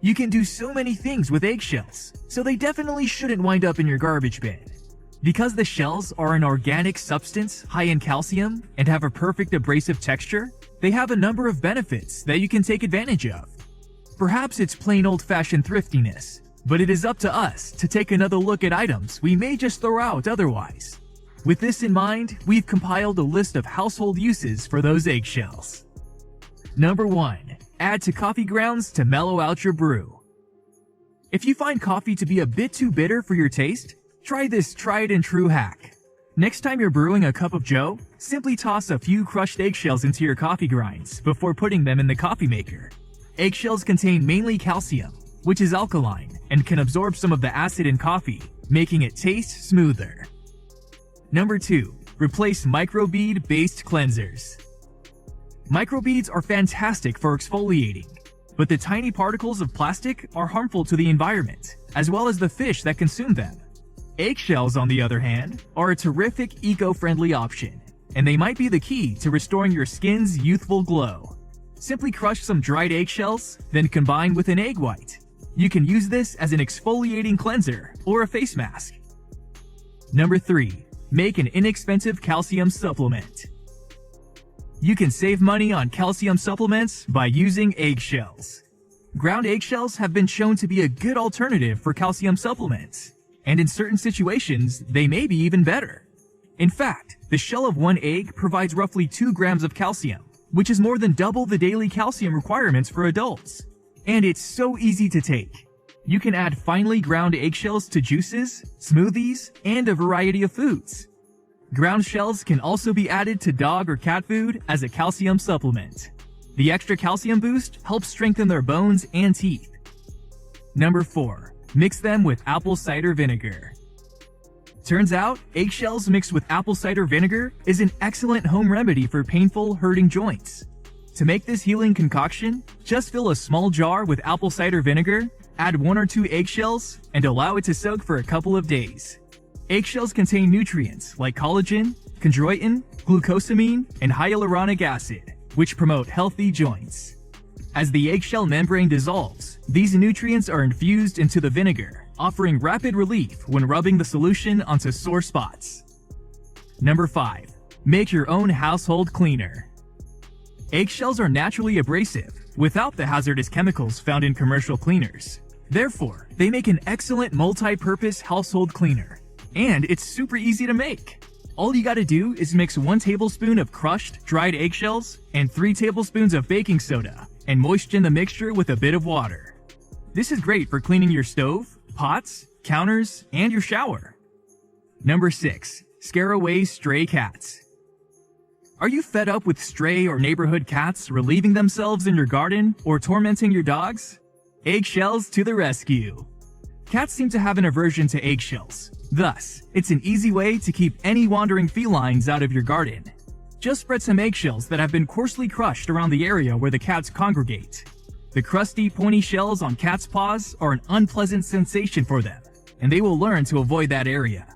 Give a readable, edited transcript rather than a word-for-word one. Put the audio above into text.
You can do so many things with eggshells, so they definitely shouldn't wind up in your garbage bin. Because the shells are an organic substance high in calcium and have a perfect abrasive texture, they have a number of benefits that you can take advantage of. Perhaps it's plain old-fashioned thriftiness, but it is up to us to take another look at items we may just throw out otherwise. With this in mind, we've compiled a list of household uses for those eggshells. Number 1. Add to coffee grounds to mellow out your brew. If you find coffee to be a bit too bitter for your taste, try this tried-and-true hack. Next time you're brewing a cup of joe, simply toss a few crushed eggshells into your coffee grinds before putting them in the coffee maker. Eggshells contain mainly calcium, which is alkaline and can absorb some of the acid in coffee, making it taste smoother. Number 2. Replace microbead-based cleansers. Microbeads are fantastic for exfoliating, but the tiny particles of plastic are harmful to the environment, as well as the fish that consume them. Eggshells, on the other hand, are a terrific eco-friendly option, and they might be the key to restoring your skin's youthful glow. Simply crush some dried eggshells, then combine with an egg white. You can use this as an exfoliating cleanser or a face mask. Number 3. Make an inexpensive calcium supplement. You can save money on calcium supplements by using eggshells. Ground eggshells have been shown to be a good alternative for calcium supplements, and in certain situations, they may be even better. In fact, the shell of one egg provides roughly 2 grams of calcium, which is more than double the daily calcium requirements for adults. And it's so easy to take. You can add finely ground eggshells to juices, smoothies, and a variety of foods. Ground shells can also be added to dog or cat food as a calcium supplement. The extra calcium boost helps strengthen their bones and teeth. Number 4. Mix them with apple cider vinegar. Turns out, eggshells mixed with apple cider vinegar is an excellent home remedy for painful, hurting joints. To make this healing concoction, just fill a small jar with apple cider vinegar, add 1 or 2 eggshells, and allow it to soak for a couple of days. Eggshells contain nutrients like collagen, chondroitin, glucosamine, and hyaluronic acid, which promote healthy joints. As the eggshell membrane dissolves, these nutrients are infused into the vinegar, offering rapid relief when rubbing the solution onto sore spots. Number 5. Make your own household cleaner. Eggshells are naturally abrasive, without the hazardous chemicals found in commercial cleaners. Therefore, they make an excellent multi-purpose household cleaner. And it's super easy to make. All you gotta do is mix 1 tablespoon of crushed, dried eggshells and 3 tablespoons of baking soda, and moisten the mixture with a bit of water. This is great for cleaning your stove, pots, counters, and your shower. Number 6. Scare away stray cats. Are you fed up with stray or neighborhood cats relieving themselves in your garden or tormenting your dogs? Eggshells to the rescue. Cats seem to have an aversion to eggshells. Thus, it's an easy way to keep any wandering felines out of your garden. Just spread some eggshells that have been coarsely crushed around the area where the cats congregate. The crusty, pointy shells on cats' paws are an unpleasant sensation for them, and they will learn to avoid that area.